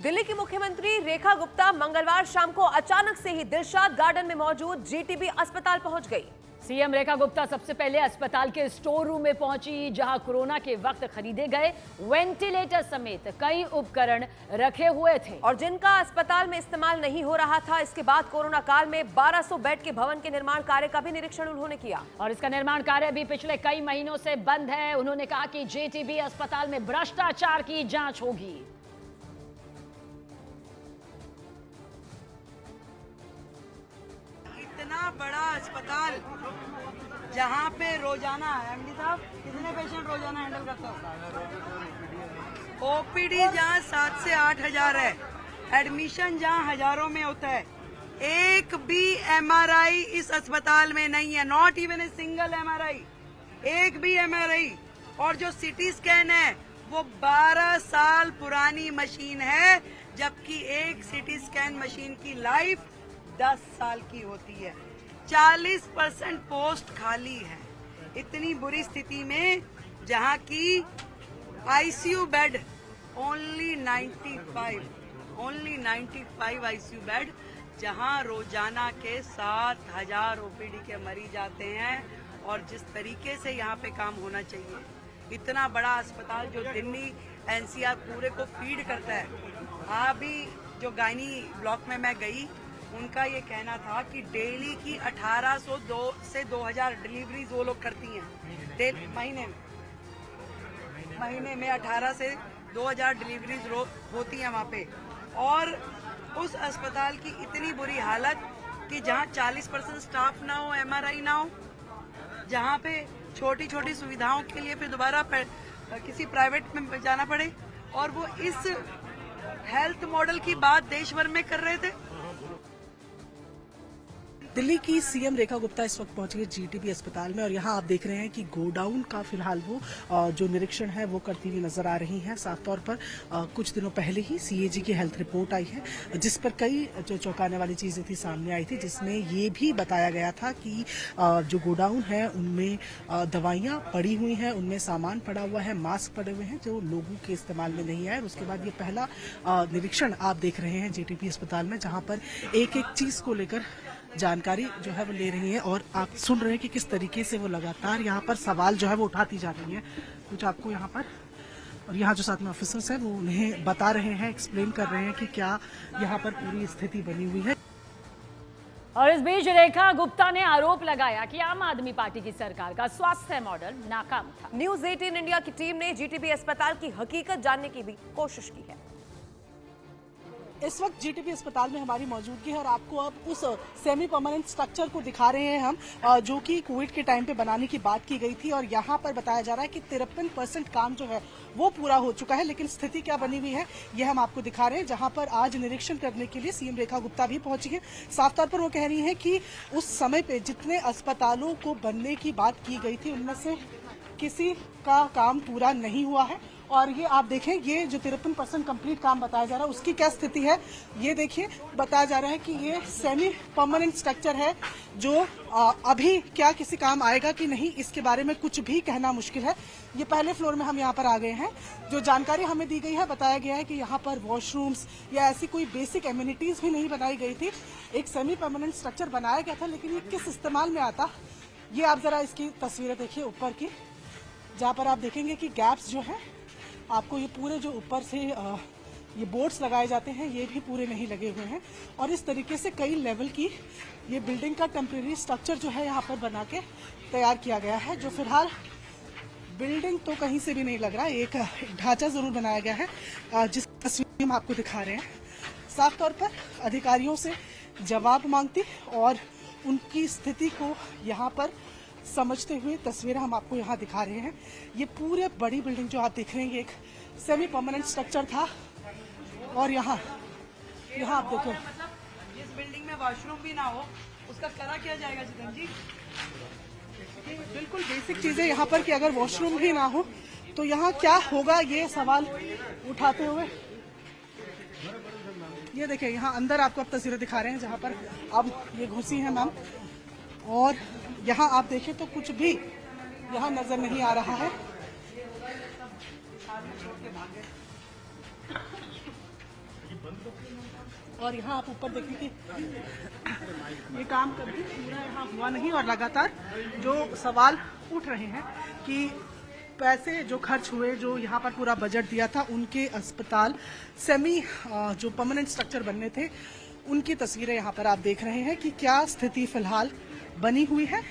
दिल्ली की मुख्यमंत्री रेखा गुप्ता मंगलवार शाम को अचानक से ही दिलशाद गार्डन में मौजूद जीटीबी अस्पताल पहुंच गई। सीएम रेखा गुप्ता सबसे पहले अस्पताल के स्टोर रूम में पहुंची, जहां कोरोना के वक्त खरीदे गए वेंटिलेटर समेत कई उपकरण रखे हुए थे और जिनका अस्पताल में इस्तेमाल नहीं हो रहा था। इसके बाद कोरोना काल में 1200 बेड के भवन के निर्माण कार्य का भी निरीक्षण उन्होंने किया और इसका निर्माण कार्य भी पिछले कई महीनों से बंद है। उन्होंने कहा कि जेटीबी अस्पताल में भ्रष्टाचार की जांच होगी। इतना बड़ा अस्पताल जहाँ पे रोजाना एमडी साहब कितने पेशेंट रोजाना हैंडल करते हो? ओपीडी जहाँ 7 से 8 हजार है, एडमिशन जहाँ हजारों में होता है, एक भी एमआरआई इस अस्पताल में नहीं है। Not even a single MRI, एक भी एमआरआई। और जो सीटी स्कैन है वो 12 साल पुरानी मशीन है, जबकि एक सीटी स्कैन मशीन की लाइफ 10 साल की होती है। 40% पोस्ट खाली है। इतनी बुरी स्थिति में जहां की ICU bed only 95 ICU bed, जहां रोजाना के 7000 ओपीडी के मरीज आते हैं। और जिस तरीके से यहाँ पे काम होना चाहिए, इतना बड़ा अस्पताल जो दिल्ली एनसीआर पूरे को फीड करता है। अभी जो गायनी ब्लॉक में मैं गई, उनका ये कहना था कि डेली की 1802 से 2000 डिलीवरीज वो लोग करती हैं महीने में 18 से 2000 डिलीवरीज होती हैं वहाँ पे। और उस अस्पताल की इतनी बुरी हालत कि जहाँ 40% स्टाफ ना हो, एमआरआई ना हो, जहाँ पे छोटी छोटी सुविधाओं के लिए फिर दोबारा किसी प्राइवेट में जाना पड़े। और वो इस हेल्थ मॉडल की बात देश भर में कर रहे थे। दिल्ली की सीएम रेखा गुप्ता इस वक्त पहुंची है जीटीबी अस्पताल में और यहाँ आप देख रहे हैं कि गोडाउन का फिलहाल वो जो निरीक्षण है वो करती हुई नजर आ रही हैं। साफ तौर पर कुछ दिनों पहले ही सीएजी की हेल्थ रिपोर्ट आई है, जिस पर कई जो चौंकाने वाली चीजें थी सामने आई थी, जिसमें ये भी बताया गया था कि जो गोडाउन है उनमें दवाइयाँ पड़ी हुई हैं, उनमें सामान पड़ा हुआ है, मास्क पड़े हुए हैं जो लोगों के इस्तेमाल में नहीं आए। उसके बाद ये पहला निरीक्षण आप देख रहे हैं जीटीबी अस्पताल में, जहाँ पर एक एक चीज को लेकर जानकारी जो है वो ले रही है और आप सुन रहे हैं कि किस तरीके से वो लगातार यहाँ पर सवाल जो है वो उठाती जा रही है। कुछ आपको यहाँ पर और यहाँ जो साथ में ऑफिसर्स हैं वो उन्हें बता रहे हैं, एक्सप्लेन कर रहे हैं कि क्या यहाँ पर पूरी स्थिति बनी हुई है। और इस बीच रेखा गुप्ता ने आरोप लगाया कि आम आदमी पार्टी की सरकार का स्वास्थ्य मॉडल नाकाम था। न्यूज 18 इंडिया की टीम ने जीटीबी अस्पताल की हकीकत जानने की भी कोशिश की है। इस वक्त जीटीबी अस्पताल में हमारी मौजूदगी है और आपको अब उस सेमी परमानेंट स्ट्रक्चर को दिखा रहे हैं हम, जो कि कोविड के टाइम पे बनाने की बात की गई थी। और यहाँ पर बताया जा रहा है कि 53% काम जो है वो पूरा हो चुका है। लेकिन स्थिति क्या बनी हुई है ये हम आपको दिखा रहे हैं, जहाँ पर आज निरीक्षण करने के लिए सीएम रेखा गुप्ता भी पहुंची है। साफ तौर पर वो कह रही है कि उस समय पे जितने अस्पतालों को बनने की बात की गई थी उनमें से किसी का काम पूरा नहीं हुआ है। और ये आप देखें, ये जो 53% कंप्लीट काम बताया जा रहा है उसकी क्या स्थिति है ये देखिए। बताया जा रहा है कि ये सेमी परमानेंट स्ट्रक्चर है, जो अभी क्या किसी काम आएगा कि नहीं इसके बारे में कुछ भी कहना मुश्किल है। ये पहले फ्लोर में हम यहाँ पर आ गए हैं। जो जानकारी हमें दी गई है, बताया गया है कि यहाँ पर वॉशरूम्स या ऐसी कोई बेसिक एम्यूनिटीज भी नहीं बनाई गई थी। एक सेमी परमानेंट स्ट्रक्चर बनाया गया था, लेकिन ये किस इस्तेमाल में आता, ये आप जरा इसकी तस्वीरें देखिए ऊपर की, जहाँ पर आप देखेंगे कि गैप्स जो है आपको ये पूरे जो ऊपर से ये बोर्ड्स लगाए जाते हैं ये भी पूरे नहीं लगे हुए हैं। और इस तरीके से कई लेवल की ये बिल्डिंग का टेम्परेरी स्ट्रक्चर जो है यहाँ पर बना के तैयार किया गया है, जो फिलहाल बिल्डिंग तो कहीं से भी नहीं लग रहा। एक ढांचा जरूर बनाया गया है, जिस तस्वीर हम आपको दिखा रहे हैं। साफ तौर पर अधिकारियों से जवाब मांगती और उनकी स्थिति को यहाँ पर समझते हुए तस्वीरें हम आपको यहाँ दिखा रहे हैं। ये पूरे बड़ी बिल्डिंग जो आप देख रहे हैं, ये एक सेमी परमानेंट स्ट्रक्चर था। और यहाँ आप देखो, जिस बिल्डिंग में वॉशरूम भी ना हो उसका करा किया जाएगा जितन जी। बिल्कुल बेसिक चीजें यहाँ पर कि अगर वॉशरूम भी ना हो तो यहाँ क्या होगा, ये सवाल उठाते हुए ये देखिए यहाँ अंदर आपको अब तस्वीरें दिखा रहे हैं, जहाँ पर अब ये घुसी है मैम। और यहाँ आप देखें तो कुछ भी यहाँ नजर नहीं आ रहा है। और यहाँ आप ऊपर देखिए कि ये काम कभी पूरा यहाँ हुआ नहीं और लगातार जो सवाल उठ रहे हैं कि पैसे जो खर्च हुए, जो यहाँ पर पूरा बजट दिया था, उनके अस्पताल सेमी जो परमानेंट स्ट्रक्चर बनने थे, उनकी तस्वीरें यहाँ पर आप देख रहे हैं कि क्या स्थिति फिलहाल बनी हुई है।